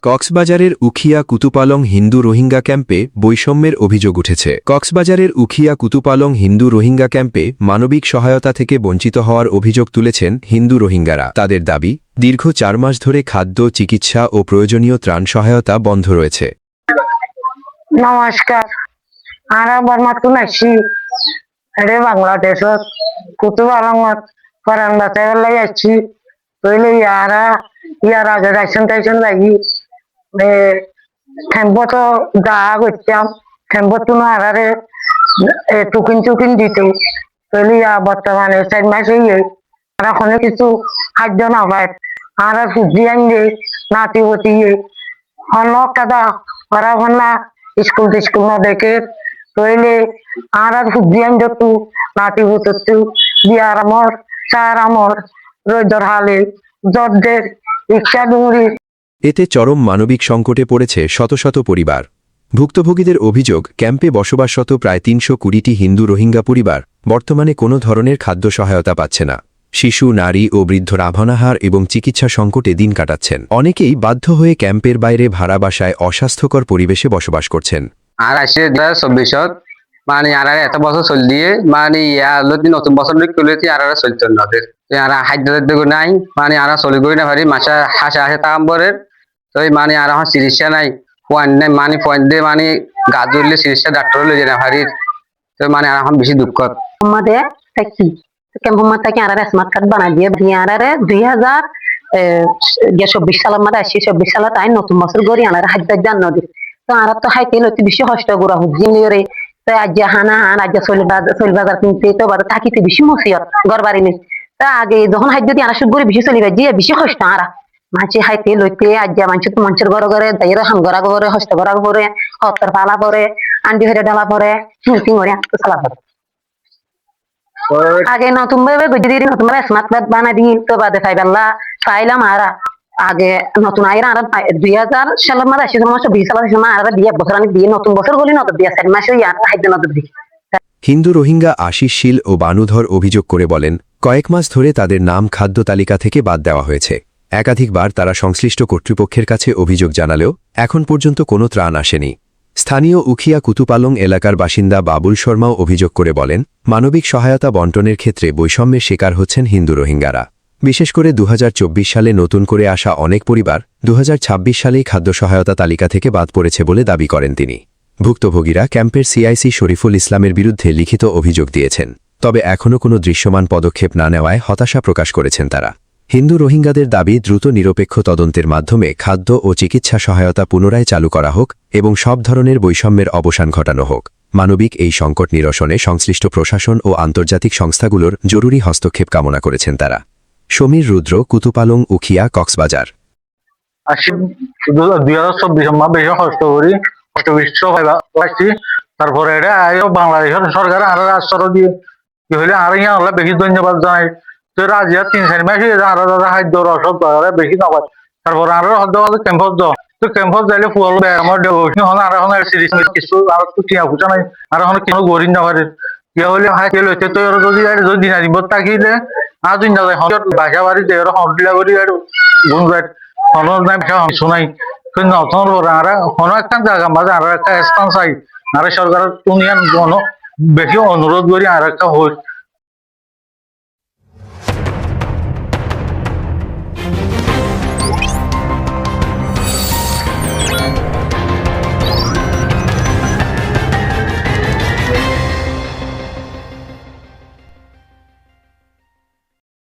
কক্সবাজারের উখিয়া কুতুপালং হিন্দু রোহিঙ্গা ক্যাম্পে বৈষম্যের অভিযোগ উঠেছে। কক্সবাজারের উখিয়া কুতুপালং হিন্দু রোহিঙ্গা ক্যাম্পে মানবিক সহায়তা থেকে বঞ্চিত হওয়ার অভিযোগ তুলেছেন হিন্দু রোহিঙ্গারা। তাদের দাবি, দীর্ঘ 4 মাস ধরে খাদ্য, চিকিৎসা ও প্রয়োজনীয় ত্রাণ সহায়তা বন্ধ রয়েছে। নমস্কার, আমরা বর্মাতুন আছি বাংলাদেশত কুতুপালংত করান বাঁচাইবার লাগি আছি। তইলে ইয়ার আগে রাইশন টাইশন লাগি ঠেম্পত গা করতাম, ঠেম্পত আরারে টুকিন টুকিন দিত। তইলে বর্তমানে 4 মাস হয়ে আর এখনো কিছু খাদ্য না পায়। আর সুজি আনলে নাতি পতি অনেক কাদা ওরা না স্কুল টিস্কুল না দেখে। তইলে আর সুজি আন যতু নাতি পুতু বিয়ার আমর চার আমর রোদর হালে জর্দের রিক্সা ডুঙ্গি। এতে চরম মানবিক সংকটে পড়েছে শত শত পরিবার। ভুক্তভোগীদের অভিযোগ, ক্যাম্পে বসবাসরত প্রায় 320টি হিন্দু রোহিঙ্গা পরিবার বর্তমানে কোনো ধরনের খাদ্য সহায়তা পাচ্ছে না। শিশু, নারী ও বৃদ্ধরা অনাহার এবং চিকিৎসা সংকটে দিন কাটাচ্ছেন। অনেকেই বাধ্য হয়ে ক্যাম্পের বাইরে ভাড়া বাসায় অস্বাস্থ্যকর পরিবেশে বসবাস করছেন। আর আসে 2024 মানে আর এত বছর চল দিয়ে মানে নতুন বছর আর চলতো না আর খাদ্য নাই মানে আর চলি গই না পারি মাসা হাসা হাসে তাম্বরের। তো মানে আর এখন চিকিৎসা নাই, পয়েন্ট নাই, মানে পয়েন্ট দিয়ে মানে গা ধরলে চিকিৎসা ডাক্তার লই যায় না পারি। তো মানে আর এখন বেশি দুঃখ আমাদের থাকি ক্যাম্পমার থাকি আর স্মার্ট কার্ড বানাই দিয়ে আর 2024 সালের মধ্যে আসি। 24 সালে তাই নতুন বছর গড়ি আর খাদ্য জান নদী। তো আর তো খাইতে লইতে বেশি কষ্ট করা হচ্ছে নিরে। তো আজ হানা হান আজ চলি বাজার কিনতে তো থাকিতে বেশি মুসিয়ত ঘর বাড়ি নেই। তা আগে যখন খাদ্য দিয়ে আনা শুরু করে বেশি চলিবা যে বেশি কষ্ট আরা মাছি খাইতে লইতে আজ মানুষের ঘরে ঘরে দাইরে হাম গড়া ঘরে হস্ত গড়া ঘরে হত্তর পালা পরে আন্ডি হরে ডালা পরে মিটিং করে চালা পরে। আগে নতুন ভাবে বুঝে দিয়ে নতুন ভাবে স্মার্ট কার্ড বানাই দিই তো বাদে পাইবাল্লা পাইলাম আরা আগে নতুন আইরা আর 2000 সালের মধ্যে আসি। 20 সালের সময় আর দিয়ে বছর আমি দিয়ে নতুন বছর গলি নতুন দিয়ে 4 মাস আর খাদ্য নতুন দিই। হিন্দু রোহিঙ্গা আশিস শীল ও বানুধর অভিযোগ করে বলেন, কয়েক মাস ধরে তাদের নাম খাদ্য তালিকা থেকে বাদ দেওয়া হয়েছে। একাধিকবার তারা সংশ্লিষ্ট কর্তৃপক্ষের কাছে অভিযোগ জানালেও এখন পর্যন্ত কোনো ত্রাণ আসেনি। স্থানীয় উখিয়া কুতুপালং এলাকার বাসিন্দা বাবুল শর্মাও অভিযোগ করে বলেন, মানবিক সহায়তা বন্টনের ক্ষেত্রে বৈষম্যের শিকার হচ্ছেন হিন্দু রোহিঙ্গারা। বিশেষ করে 2024 সালে নতুন করে আসা অনেক পরিবার 2026 সালেই খাদ্য সহায়তা তালিকা থেকে বাদ পড়েছে বলে দাবি করেন তিনি। ভুক্তভোগীরা ক্যাম্পের সিআইসি শরীফুল ইসলামের বিরুদ্ধে লিখিত অভিযোগ দিয়েছেন। তবে এখনও কোনো দৃশ্যমান পদক্ষেপ না নেওয়ায় হতাশা প্রকাশ করেছেন তারা। হিন্দু রোহিঙ্গাদের দাবি, দ্রুত নিরপেক্ষ তদন্তের মাধ্যমে খাদ্য ও চিকিৎসা সহায়তা পুনরায় চালু করা হোক এবং সব ধরনের বৈষম্যের অবসান ঘটানো হোক। মানবিক এই সংকট নিরসনে সংশ্লিষ্ট প্রশাসন ও আন্তর্জাতিক সংস্থাগুলোর জরুরি হস্তক্ষেপ কামনা করেছেন তারা। সমীর রুদ্র, কুতুপালং, উখিয়া, কক্সবাজার। 2024 বেশি কষ্ট করি তারপরে বাংলাদেশের সরকার আর রাষ্ট্র দিয়ে কি হলে আর হলে বেশি ধন্যবাদ জানাই। তো রাজিয়া 3-4 মাস আর খাদ্য রসদ বেশি না পায়। তারপরে আরো ক্যাম্পত যাও, তো ক্যাম্পত যাইলে ফুয়াল আমার আর এখন কিছু আর টিয়া ফুটা নাই আর এখন কেন গরিব না পারে ইয়া হলে হাইতে লইতে তো যদি দিন দিব থাকিলে আর দিন যায় বাসা বাড়ি দেওয়ার হমলা করি আর গুণ যায় শোনাই কিন্তু নতুন আর কোনো একটা জায়গা মাঝে আর একটা স্থান চাই আর সরকারের ইউনিয়ন বেশি অনুরোধ করি আর একটা